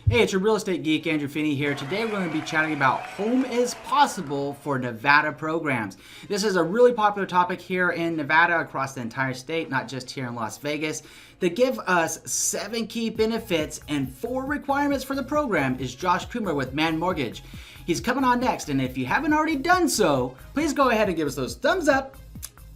Hey, it's your real estate geek, Andrew Finney here. Today we're going to be chatting about home is possible for Nevada programs. This is a really popular topic here in Nevada, across the entire state, not just here in Las Vegas. They give us 7 key benefits and 4 requirements for the program is Josh Coomer with Man Mortgage. He's coming on next, and if you haven't already done so, please go ahead and give us those thumbs up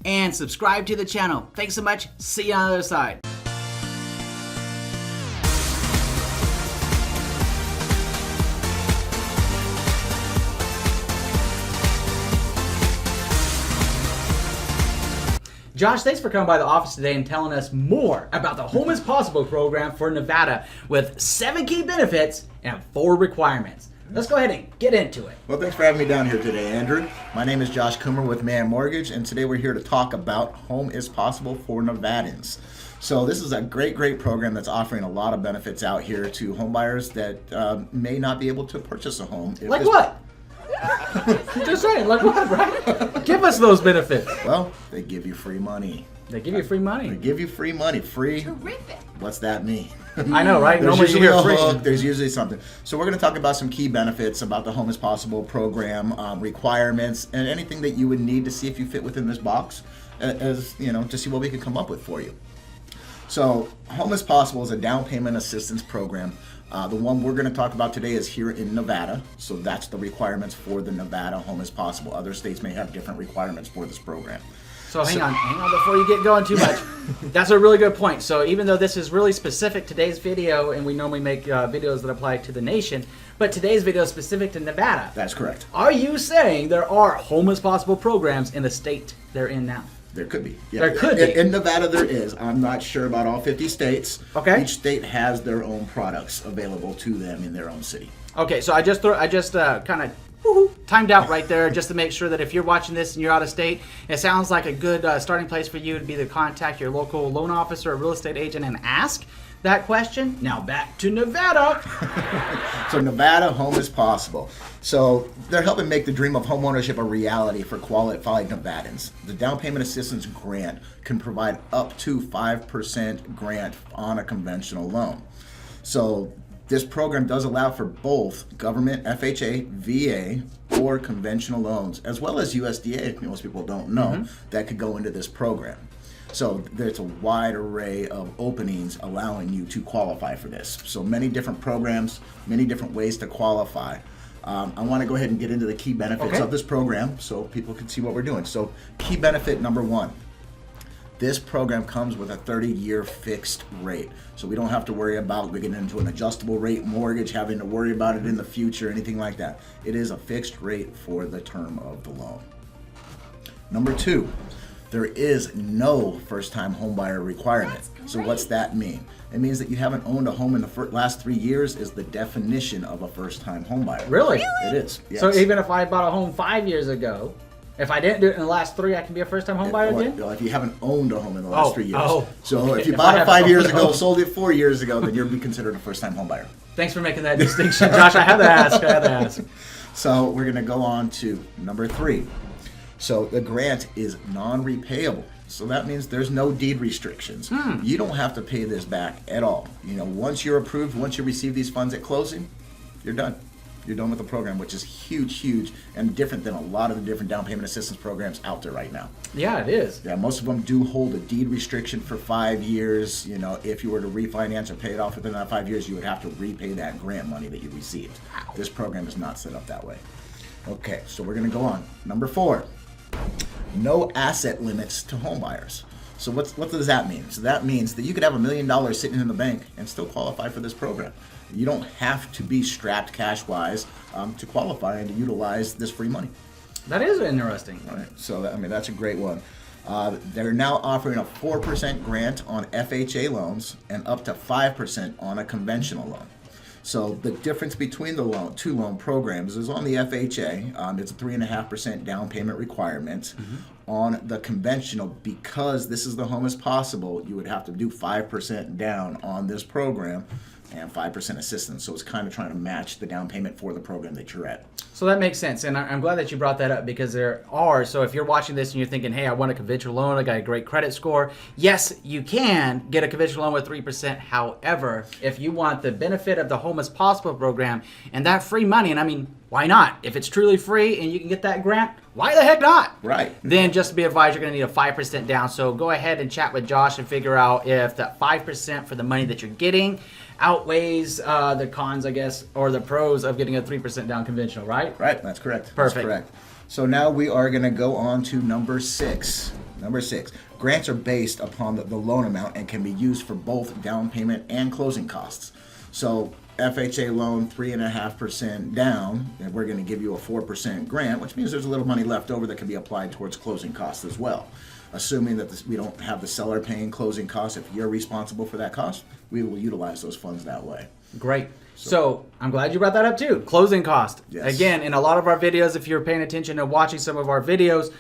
and subscribe to the channel. Thanks so much. See you on the other side. Josh, thanks for coming by the office today and telling us more about the Home is Possible program for Nevada with 7 key benefits and 4 requirements. Let's go ahead and get into it. Well, thanks for having me down here today, Andrew. My name is Josh Coomer with Man Mortgage, and today we're here to talk about Home is Possible for Nevadans. So this is a great program that's offering a lot of benefits out here to home buyers that may not be able to purchase a home. Like what? Just saying, like what, right? Give us those benefits. Well, they give you free money. They give you free money. They give you free money. Free? Terrific. What's that mean? I know, right? There's Normally you usually hear a free. hook. There's usually something. So we're going to talk about some key benefits about the Home is Possible program, requirements, and anything that you would need to see if you fit within this box, as you know, to see what we can come up with for you. So Home is Possible is a down payment assistance program. The one we're going to talk about today is here in Nevada. So that's the requirements for the Nevada Home is Possible. Other states may have different requirements for this program. So hang on before you get going too much. That's a really good point. So even though this is really specific today's video, and we normally make videos that apply to the nation, but today's video is specific to Nevada. That's correct. Are you saying there are Home is Possible programs in the state they're in now? There could be. Yeah. There could be. In Nevada, there is. I'm not sure about all 50 states. Okay. Each state has their own products available to them in their own city. Okay, so I just kind of timed out right there just to make sure that if you're watching this and you're out of state, it sounds like a good starting place for you to be to contact your local loan officer or real estate agent and ask that question. Now back to Nevada. So Nevada Home is Possible. So they're helping make the dream of homeownership a reality for qualified Nevadans. The down payment assistance grant can provide up to 5% grant on a conventional loan. So this program does allow for both government, FHA, VA, or conventional loans, as well as USDA, most people don't know, that could go into this program. So there's a wide array of openings allowing you to qualify for this. So many different programs, many different ways to qualify. I want to go ahead and get into the key benefits of this program so people can see what we're doing. So key benefit number 1. This program comes with a 30-year fixed rate. So we don't have to worry about getting into an adjustable rate mortgage, having to worry about it in the future, anything like that. It is a fixed rate for the term of the loan. Number 2, there is no first-time homebuyer requirement. So what's that mean? It means that you haven't owned a home in the last 3 years is the definition of a first-time homebuyer. Really? It is. Yes. So even if I bought a home 5 years ago, if I didn't do it in the last 3, I can be a first-time home buyer again? Well, if you haven't owned a home in the last 3 years. So okay. if you If bought I it 5 haven't years owned a ago, home. sold it 4 years ago, then you'll be considered a first-time home buyer. Thanks for making that distinction, Josh. I had to ask. So we're going to go on to number 3. So the grant is non-repayable. So that means there's no deed restrictions. You don't have to pay this back at all. You know, once you're approved, once you receive these funds at closing, you're done. You're done with the program, which is huge, and different than a lot of the different down payment assistance programs out there right now. Yeah, it is. Yeah, most of them do hold a deed restriction for 5 years. You know, if you were to refinance or pay it off within that 5 years, you would have to repay that grant money that you received. This program is not set up that way. Okay, so we're going to go on. Number 4, no asset limits to home buyers. So what does that mean? So that means that you could have $1 million sitting in the bank and still qualify for this program. You don't have to be strapped cash-wise to qualify and to utilize this free money. That is interesting. Right. So that's a great one. They're now offering a 4% grant on FHA loans and up to 5% on a conventional loan. So the difference between the two loan programs is on the FHA, it's a 3.5% down payment requirement. On the conventional, because this is the Home is Possible, you would have to do 5% down on this program and 5% assistance. So it's kind of trying to match the down payment for the program that you're at. So that makes sense, and I'm glad that you brought that up because there are, so if you're watching this and you're thinking, hey, I want a conventional loan, I got a great credit score, yes, you can get a conventional loan with 3%. However, if you want the benefit of the Home is Possible program and that free money, and I mean, why not? If it's truly free and you can get that grant, why the heck not? Right. Then just to be advised, you're going to need a 5% down. So go ahead and chat with Josh and figure out if that 5% for the money that you're getting outweighs the cons, I guess, or the pros of getting a 3% down conventional, right? Right, that's correct. Perfect. That's correct. So now we are going to go on to number 6. Number 6. Grants are based upon the loan amount and can be used for both down payment and closing costs. So FHA loan 3.5% down, and we're going to give you a 4% grant, which means there's a little money left over that can be applied towards closing costs as well. Assuming that we don't have the seller paying closing costs, if you're responsible for that cost, we will utilize those funds that way. Great. So I'm glad you brought that up too. Closing cost. Yes. Again, in a lot of our videos, if you're paying attention and watching some of our videos,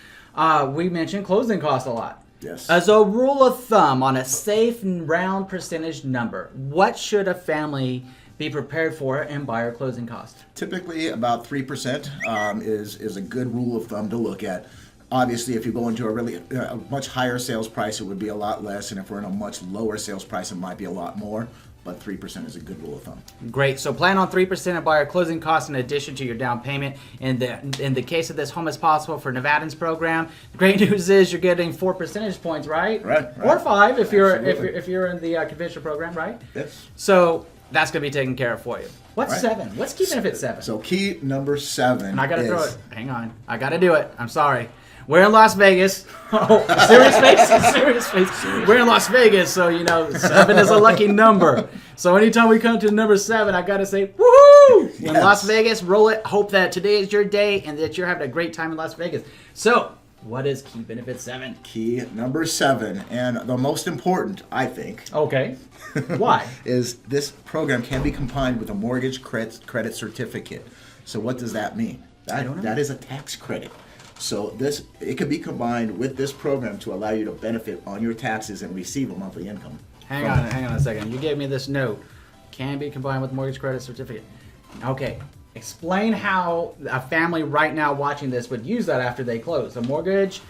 we mention closing costs a lot. Yes. As a rule of thumb, on a safe round percentage number, what should a family be prepared for in buyer closing cost? Typically about 3% is a good rule of thumb to look at. Obviously, if you go into a much higher sales price, it would be a lot less, and if we're in a much lower sales price, it might be a lot more. But 3% is a good rule of thumb. Great. So plan on 3% of buyer closing costs in addition to your down payment. In the case of this Home is Possible for Nevadans program, the great news is you're getting 4 percentage points, right? Right. Or 5 if you're Absolutely. if you're in the conventional program, right? Yes. So that's going to be taken care of for you. What's Right. 7? What's key benefit 7? So key number 7. And I got to throw it. Hang on. I got to do it. I'm sorry. We're in Las Vegas. Oh, serious face? Serious face. We're in Las Vegas, so, 7 is a lucky number. So anytime we come to number 7, I got to say, woohoo! In Yes. Las Vegas, roll it. Hope that today is your day and that you're having a great time in Las Vegas. So, what is key benefit 7? Key number 7, and the most important, I think, Okay. Why? is this program can be combined with a mortgage credit certificate. So what does that mean? I don't know. That is a tax credit. So it could be combined with this program to allow you to benefit on your taxes and receive a monthly income. Hang on a second. You gave me this note. Can be combined with mortgage credit certificate. Okay. Explain how a family right now watching this would use that after they close. A mortgage.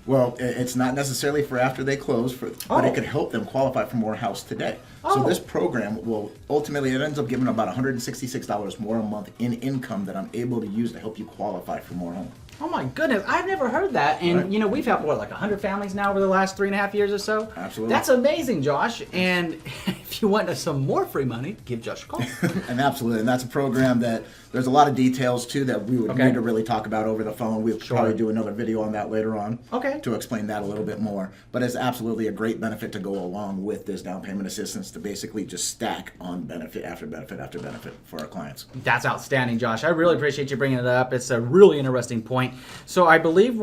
Well, it's not necessarily for after they close, but it could help them qualify for more house today. So this program will ultimately, it ends up giving about $166 more a month in income that I'm able to use to help you qualify for more home. Oh my goodness, I've never heard that. And Right. we've had like 100 families now over the last 3.5 years or so. Absolutely. That's amazing, Josh. And if you want some more free money, give Josh a call. And absolutely, and that's a program that there's a lot of details too that we would Okay. need to really talk about over the phone. We'll Sure. probably do another video on that later on. Okay. To explain that a little bit more. But it's absolutely a great benefit to go along with this down payment assistance to basically just stack on benefit after benefit after benefit for our clients. That's outstanding, Josh. I really appreciate you bringing it up. It's a really interesting point. So I believe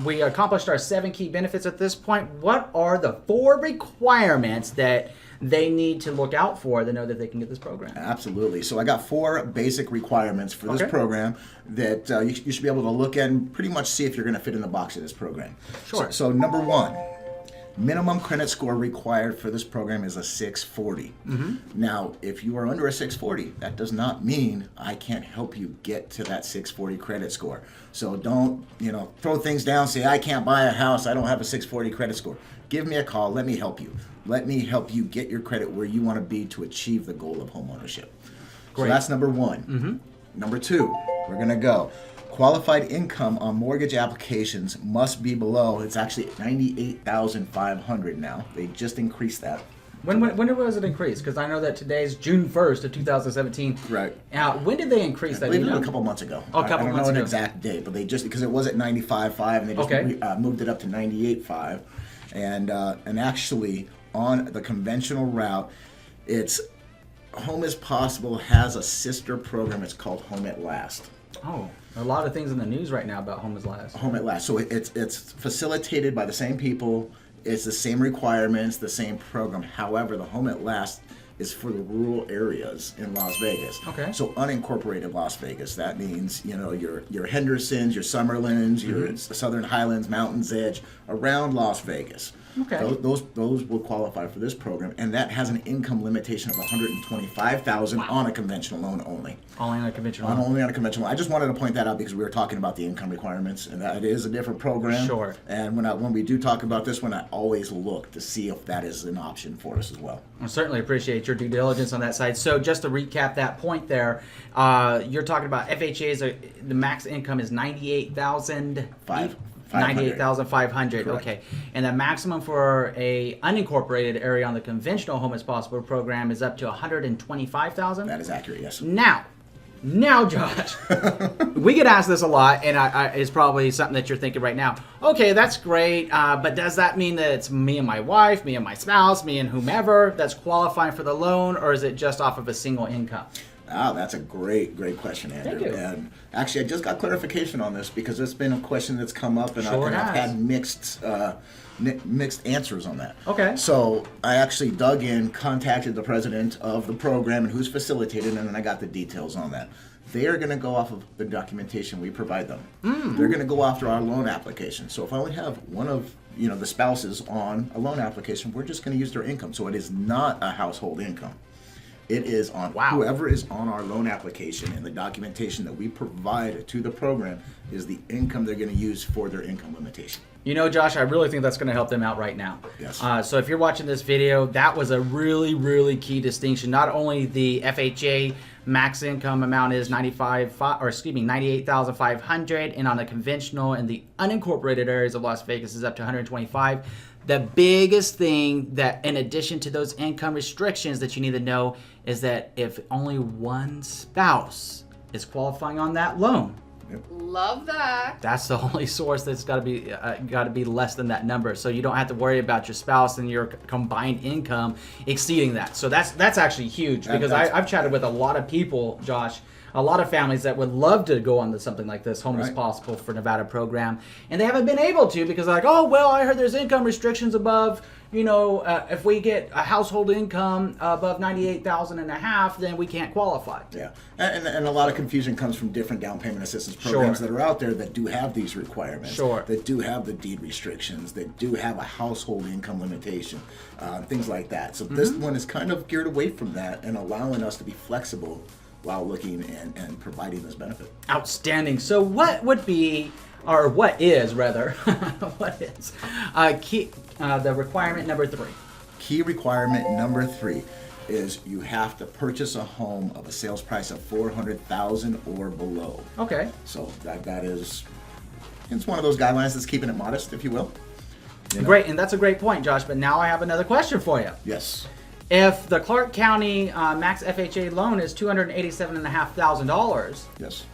we accomplished our 7 key benefits at this point. What are the 4 requirements that they need to look out for to know that they can get this program? Absolutely. So I got 4 basic requirements for this Okay. program that you should be able to look at and pretty much see if you're going to fit in the box of this program. Sure. So number 1, minimum credit score required for this program is a 640. Now, if you are under a 640, that does not mean I can't help you get to that 640 credit score. So don't, throw things down, say I can't buy a house, I don't have a 640 credit score. Give me a call, let me help you. Let me help you get your credit where you want to be to achieve the goal of home ownership. So Great. that's number 1. Number 2, we're going to go. Qualified income on mortgage applications must be below, it's actually $98,500 now. They just increased that. When was it increased? Because I know that today's June 1st of 2017. Right. When did they increase I that? believe Do it you was know? a couple months ago. Oh, a couple I don't months know an ago. exact date, but they just, because it was at 95.5 and they just Okay. moved it up to 98.5. And actually on the conventional route, it's Home is Possible has a sister program. It's called Home at Last. Oh, a lot of things in the news right now about Home is Last. Home at Last. So it's facilitated by the same people. It's the same requirements, the same program. However, the Home at Last is for the rural areas in Las Vegas. Okay. So unincorporated Las Vegas. That means, your Hendersons, your Summerlins, your Southern Highlands, Mountains Edge, around Las Vegas. Okay. Those will qualify for this program, and that has an income limitation of $125,000 on a conventional loan only. Only on a conventional loan. Only on a conventional loan. I just wanted to point that out because we were talking about the income requirements, and that is a different program. Sure. And when we do talk about this one, I always look to see if that is an option for us as well. I certainly appreciate your due diligence on that side. So just to recap that point there, you're talking about FHA's, the max income is $98,500. 98,500. Okay, and the maximum for a unincorporated area on the conventional Home is Possible program is up to 125,000. That is accurate. Yes. Now, Josh, we get asked this a lot, and it's probably something that you're thinking right now. Okay, that's great, but does that mean that it's me and my wife, me and my spouse, me and whomever that's qualifying for the loan, or is it just off of a single income? Oh, that's a great question, Andrew. Thank you. And actually, I just got clarification on this because it's been a question that's come up, and, Sure I've has. had mixed answers on that. Okay. So I actually dug in, contacted the president of the program and who's facilitated, and then I got the details on that. They are going to go off of the documentation we provide them. They're going to go after our loan application. So if I only have one of the spouses on a loan application, we're just going to use their income. So it is not a household income. It is on whoever is on our loan application, and the documentation that we provide to the program is the income they're going to use for their income limitation. Josh, I really think that's going to help them out right now. Yes. So if you're watching this video, that was a really, really key distinction. Not only the FHA max income amount is $98,500, and on the conventional and the unincorporated areas of Las Vegas is up to $125,000. The biggest thing that, in addition to those income restrictions that you need to know, is that if only one spouse is qualifying on that loan, Love that. that's the only source that's got to be less than that number. So you don't have to worry about your spouse and your combined income exceeding that. So that's actually huge, because I've chatted with a lot of people, Josh, a lot of families that would love to go on to something like this, Home is Possible for Nevada program, and they haven't been able to because they're like, oh, well, I heard there's income restrictions above, if we get a household income above $98,500, then we can't qualify. Yeah, and a lot of confusion comes from different down payment assistance programs that are out there that do have these requirements, that do have the deed restrictions, that do have a household income limitation, things like that. So this one is kind of geared away from that and allowing us to be flexible while looking and providing this benefit. Outstanding. So what would be, or what is rather, the requirement number 3? Key requirement number 3 is you have to purchase a home of a sales price of $400,000 or below. Okay. So that is, it's one of those guidelines that's keeping it modest, if you will. Great, and that's a great point, Josh. But now I have another question for you. Yes. If the Clark County max FHA loan is $287,500, yes,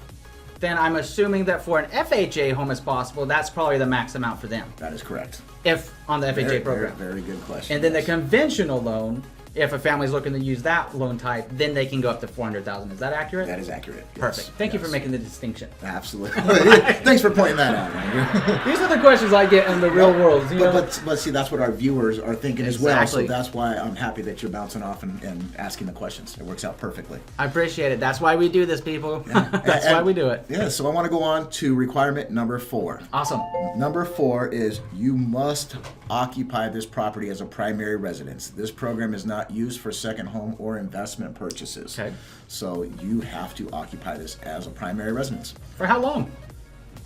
then I'm assuming that for an FHA Home is Possible, that's probably the max amount for them. that is correct. If on the FHA program. Very good question. And then the conventional loan, if a family's looking to use that loan type, then they can go up to $400,000. Is that accurate? That is accurate. Yes. Perfect. Thank you for making the distinction. Absolutely. Thanks for pointing that out, Andrew. These are the questions I get in the real world. But see, that's what our viewers are thinking as well. So Exactly. that's why I'm happy that you're bouncing off and asking the questions. It works out perfectly. I appreciate it. That's why we do this, people. That's why we do it. Yeah, so I want to go on to requirement number 4. Awesome. Number 4 is you must occupy this property as a primary residence. This program is not used for second home or investment purchases. Okay. So you have to occupy this as a primary residence. For how long?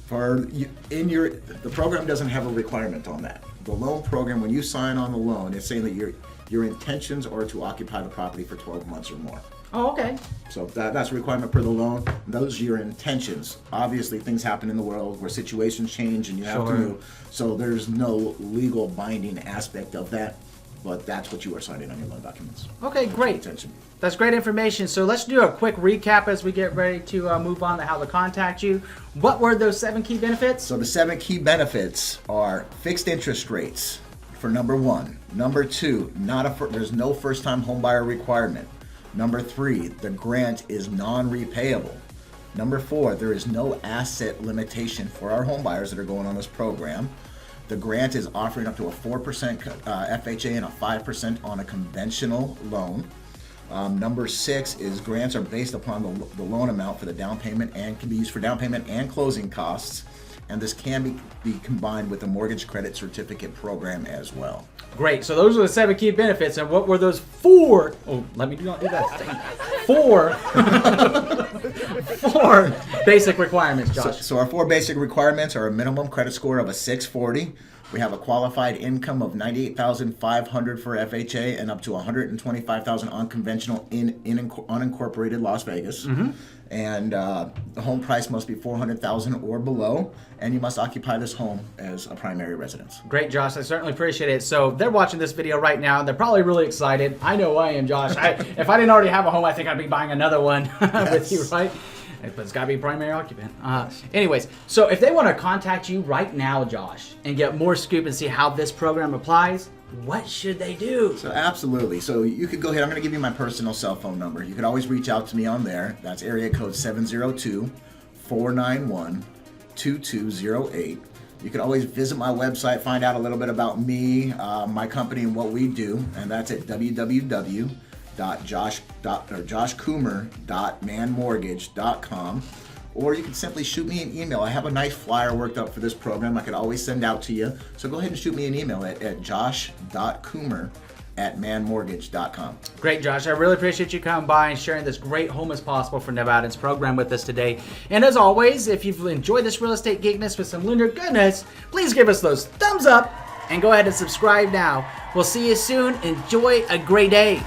The program doesn't have a requirement on that. The loan program, when you sign on the loan, it's saying that your intentions are to occupy the property for 12 months or more. Oh, okay. So that's a requirement per the loan. Those are your intentions. Obviously, things happen in the world where situations change and you have to move. So there's no legal binding aspect of that, but that's what you are signing on your loan documents. Okay, great. Intention. That's great information. So let's do a quick recap as we get ready to move on to how to contact you. What were those 7 key benefits? So the 7 key benefits are fixed interest rates for number 1. Number 2, there's no first-time homebuyer requirement. Number 3, the grant is non-repayable. Number 4, there is no asset limitation for our home buyers that are going on this program. The grant is offering up to a 4% FHA and a 5% on a conventional loan. Number 6 is grants are based upon the loan amount for the down payment and can be used for down payment and closing costs. and this can be combined with the mortgage credit certificate program as well. Great. So those are the 7 key benefits. And what were those 4? Oh, let me not do that. 4 basic requirements, Josh. So our 4 basic requirements are a minimum credit score of a 640. We have a qualified income of $98,500 for FHA and up to $125,000 on conventional in unincorporated Las Vegas. And the home price must be $400,000 or below, and you must occupy this home as a primary residence. Great, Josh. I certainly appreciate it. So they're watching this video right now. They're probably really excited. I know I am, Josh. If I didn't already have a home, I think I'd be buying another one with you, right? But it's got to be a primary occupant. Anyways, so if they want to contact you right now, Josh, and get more scoop and see how this program applies, what should they do? So absolutely. So you could go ahead. I'm going to give you my personal cell phone number. You could always reach out to me on there. That's area code 702-491-2208. You can always visit my website, find out a little bit about me, my company, and what we do. And that's at www.joshcoomer.manmortgage.com. Or you can simply shoot me an email. I have a nice flyer worked up for this program I could always send out to you. So go ahead and shoot me an email at josh.coomer@manmortgage.com. Great, Josh. I really appreciate you coming by and sharing this great Home is Possible for Nevadans program with us today. And as always, if you've enjoyed this real estate geekness with some lender goodness, please give us those thumbs up and go ahead and subscribe now. We'll see you soon. Enjoy a great day.